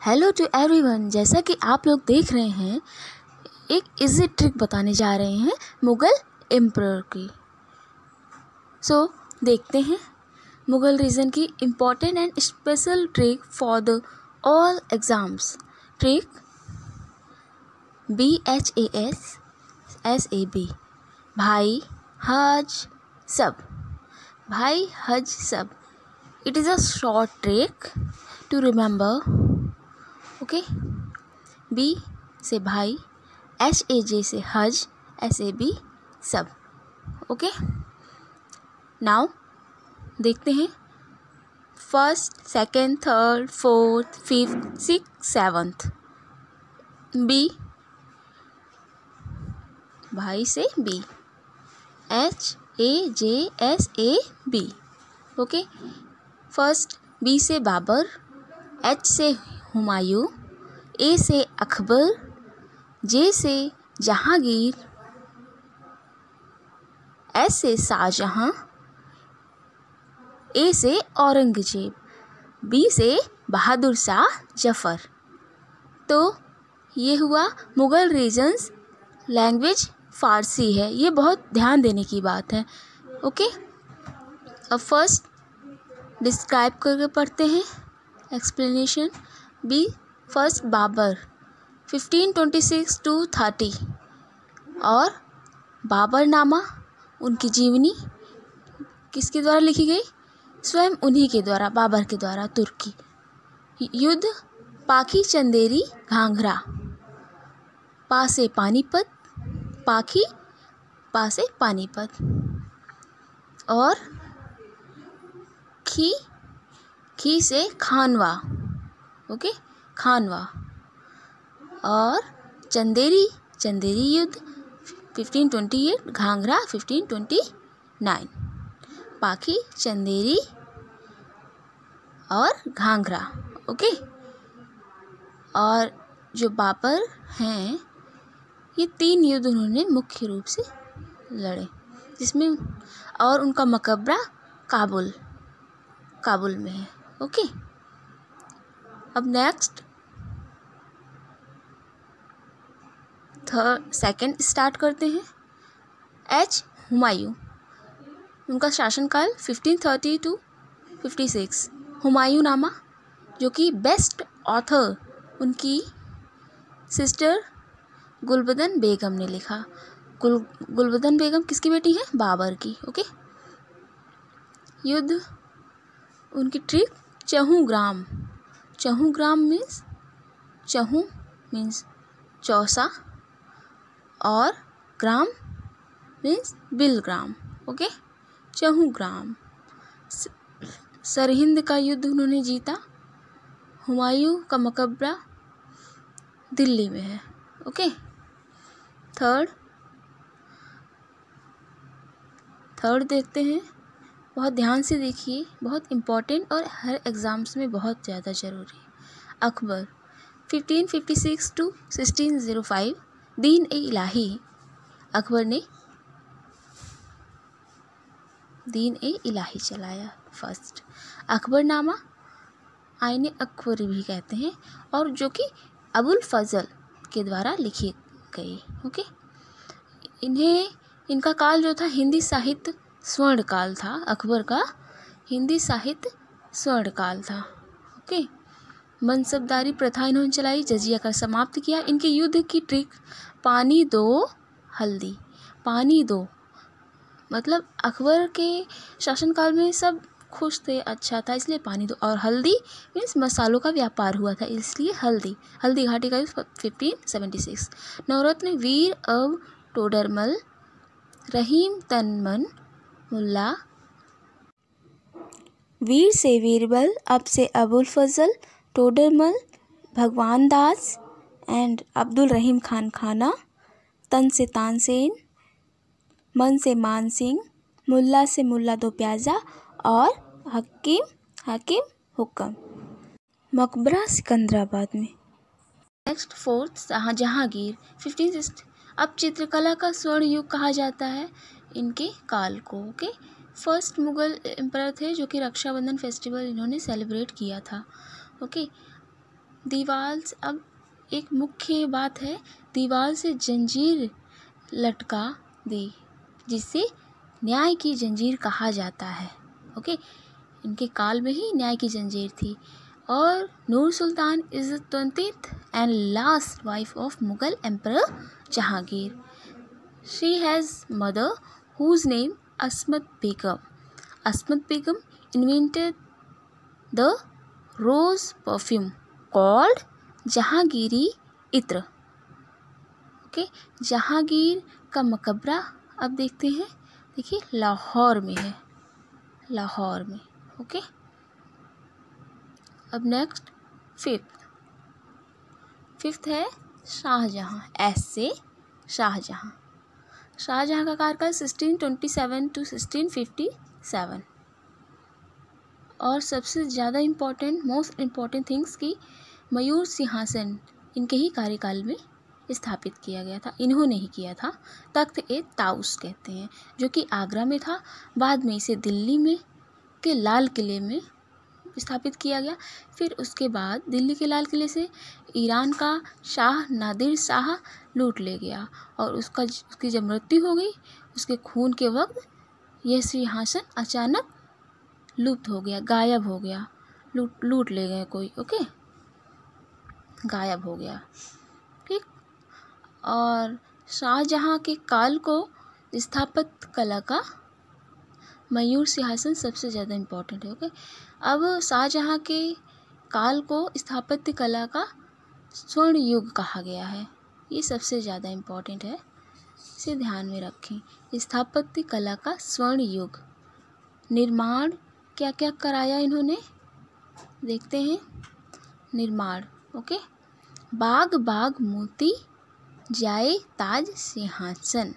Hello to everyone. जैसा कि आप लोग देख रहे हैं, एक इजी ट्रिक बताने जा रहे हैं मुग़ल एम्परर की। सो देखते हैं मुग़ल रीजन की important and special trick for the all exams. Trick BHASSAB, भाई हज सब। भाई हज सब। It is a short trick to remember. Okay. B से भाई, HAJ से हज, SAB सब। ओके, नाउ देखते हैं first, second, third, fourth, fifth, six, seventh. B, भाई से B, HAJSAB। Okay, first B से बाबर, H से हुमायूं, A से अकबर, J से जहांगीर, S से शाहजहां, A से औरंगजेब, B से बहादुर शाह जफर। तो ये हुआ मुग़ल रीजन्स। लैंग्वेज फ़ारसी है, ये बहुत ध्यान देने की बात है। ओके, अब फर्स्ट डिस्क्राइब करके पढ़ते हैं explanation. B, first Babur 1526 to 30, और बाबरनामा उनकी जीवनी किसके द्वारा लिखी गई? स्वयं उन्हीं के द्वारा, बाबर के द्वारा। तुर्की युद्ध पाखी चंदेरी घाघरा, पासे पानीपत, पाखी पासे पानीपत, और खी से खानवा। ओके, खानवा, और चंदेरी युद्ध 1528, घाघरा 1529। पाखी, चंदेरी और घाघरा। ओके, और जो बाबर हैं, ये 3 युद्ध उन्होंने मुख्य रूप से लड़े, जिसमें और उनका मकबरा काबुल में है। ओके, अब नेक्स्ट सेकंड स्टार्ट करते हैं। H, हुमायूं, उनका शासनकाल 1530 to 56। हुमायूं नामा, जो कि बेस्ट ऑथर उनकी सिस्टर गुलबदन बेगम ने लिखा। गुलबदन बेगम किसकी बेटी है? बाबर की। ओके, युद्ध उनकी ट्रिक चहुग्राम मीन्स चौसा, और ग्राम मीन्स बिलग्राम। ओके, चहुग्राम। सरहिंद का युद्ध उन्होंने जीता। हुमायूं का मकबरा दिल्ली में है। ओके, थर्ड देखते हैं। बहुत ध्यान से देखिए, बहुत इम्पॉर्टेंट और हर एग्ज़ाम्स में बहुत ज़्यादा ज़रूरी। अकबर 1556 to 1605, दीन ए इलाही। अकबर ने दीन ए इलाही चलाया फर्स्ट। अकबरनामा, आईने अकबरी भी कहते हैं, और जो कि अबुल फजल के द्वारा लिखी गई। ओके, इनका काल जो था हिंदी साहित्य स्वर्ण काल था। अकबर का हिंदी साहित्य स्वर्ण काल था। ओके, मनसबदारी प्रथा इन्होंने चलाई, जजिया कर समाप्त किया। इनके युद्ध की ट्रिक पानी दो हल्दी। पानी दो मतलब अकबर के शासनकाल में सब खुश थे, अच्छा था, इसलिए पानी दो। और हल्दी मीन्स मसालों का व्यापार हुआ था, इसलिए हल्दी घाटी का 1576। नवरत्न वीर अब टोडरमल, रहीम तनमन मुल्ला, वीर से वीरबल, अब से अबुल फजल, टोडरमल भगवान दास एंड अब्दुल रहीम खान खाना, तन से तानसेन, मन से मान सिंह, मुल्ला से मुल्ला दो प्याजा, और हकीम हुक्म। मकबरा सिकंदराबाद में। Next fourth Jahangir 1560। अब चित्रकला का स्वर्ण युग कहा जाता है इनके काल को। ओके, फर्स्ट मुग़ल एम्परर थे जो कि रक्षाबंधन फेस्टिवल इन्होंने सेलिब्रेट किया था। ओके, दीवार अब एक मुख्य बात है, दीवार से जंजीर लटका दी, जिसे न्याय की जंजीर कहा जाता है। ओके, इनके काल में ही न्याय की जंजीर थी। और Noor Sultan is the 20th and last wife of Mughal emperor Jahangir. She has mother whose name Asmat Begum. Asmat Begum invented the rose perfume called Jahangiri itr. Okay, Jahangir का मकबरा अब देखते हैं। देखिए लाहौर में है, लाहौर में। ओके, अब नेक्स्ट फिफ्थ है शाहजहां। एस से शाहजहां। शाहजहां का कार्यकाल 1627 to 1657। और सबसे ज़्यादा मोस्ट इम्पॉर्टेंट थिंग्स की मयूर सिंहासन इनके ही कार्यकाल में स्थापित किया गया था, इन्होंने ही किया था। तख्त-ए-ताउस कहते हैं, जो कि आगरा में था। बाद में इसे दिल्ली में के लाल किले में स्थापित किया गया। फिर उसके बाद दिल्ली के लाल किले से ईरान का शाह नादिर शाह लूट ले गया, और उसकी जब मृत्यु हो गई, उसके खून के वक्त यह सिंहासन अचानक लुप्त हो गया, गायब हो गया। लूट ले गए कोई। ओके, गायब हो गया। ठीक। और शाहजहां के काल को स्थापत्य कला का मयूर सिंहासन सबसे ज़्यादा इम्पोर्टेंट है। ओके, अब शाहजहां के काल को स्थापत्य कला का स्वर्ण युग कहा गया है। ये सबसे ज़्यादा इम्पोर्टेंट है, इसे ध्यान में रखें। स्थापत्य कला का स्वर्ण युग। निर्माण क्या क्या कराया इन्होंने, देखते हैं। निर्माण, ओके, बाग बाग मोती जाए ताज सिंहासन।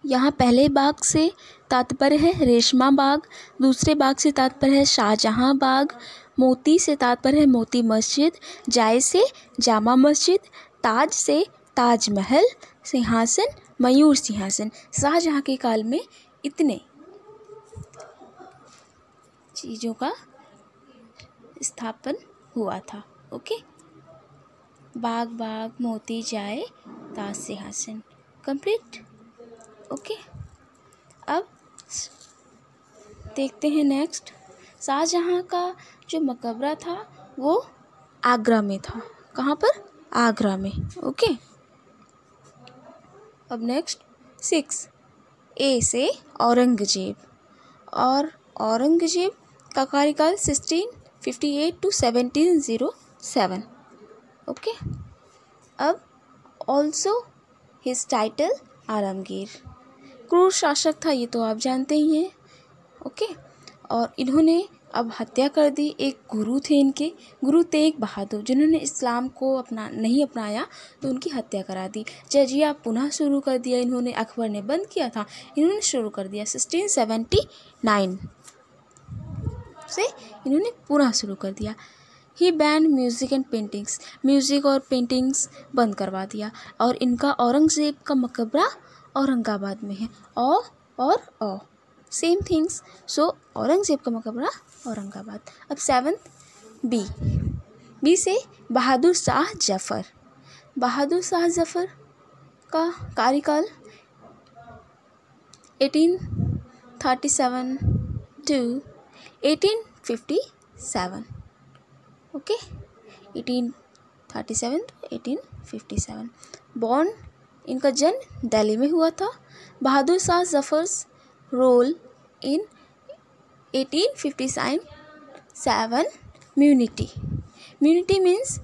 यहाँ पहले बाग से तात्पर्य है रेशमा बाग, दूसरे बाग से तात्पर्य है शाहजहां बाग, मोती से तात्पर्य है मोती मस्जिद, जाए से जामा मस्जिद, ताज से ताजमहल, सिंहासन मयूर सिंहासन। शाहजहां के काल में इतने चीज़ों का स्थापन हुआ था। ओके, बाग बाग मोती जाए ताज सिंहासन कंप्लीट। ओके, अब देखते हैं नेक्स्ट। शाहजहां का जो मकबरा था वो आगरा में था। कहाँ पर? आगरा में। ओके, अब नेक्स्ट 6, ए से औरंगजेब। और औरंगजेब का कार्यकाल 1658 to 1707। ओके, अब ऑल्सो हिज टाइटल आलमगीर। क्रूर शासक था, ये तो आप जानते ही हैं। ओके, और इन्होंने अब हत्या कर दी। एक गुरु थे इनके, गुरु तेग बहादुर, जिन्होंने इस्लाम को नहीं अपनाया, तो उनकी हत्या करा दी। जजिया पुनः शुरू कर दिया इन्होंने, अकबर ने बंद किया था, इन्होंने शुरू कर दिया। 1679 से इन्होंने पुनः शुरू कर दिया। He ban music and paintings, music और पेंटिंग्स बंद करवा दिया। और इनका औरंगज़ेब का मकबरा औरंगाबाद में है। और सेम थिंग्स। सो औरंगज़ेब का मकबरा औरंगाबाद। अब 7th बी से बहादुर शाह जफ़र। बहादुर शाह जफ़र का कार्यकाल 1837 to 1857। Okay, 1837 to 1857। बॉर्न, इनका जन्म दिल्ली में हुआ था। Bahadur Shah Zafar's role in 1857 mutiny. Mutiny means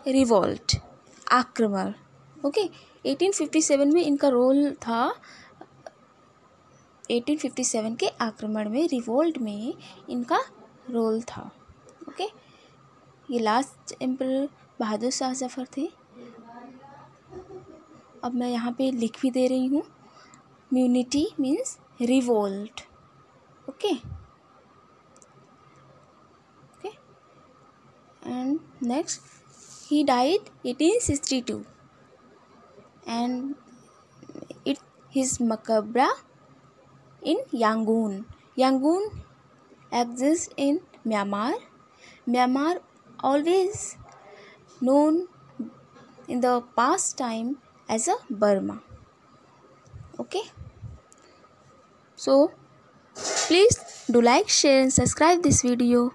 revolt, आक्रमण। ओके, 1857 में इनका रोल था। 1857 के आक्रमण में, रिवोल्ट में इनका रोल था। ओके, ये लास्ट एम्परर बहादुर शाह जफ़र थे। अब मैं यहाँ पे लिख भी दे रही हूँ। Mutiny means revolt. Okay, and next he died 1862 and his maqbara in Yangon exists in Myanmar always known in the past time as a Burma. Okay, so please do like, share and subscribe this video.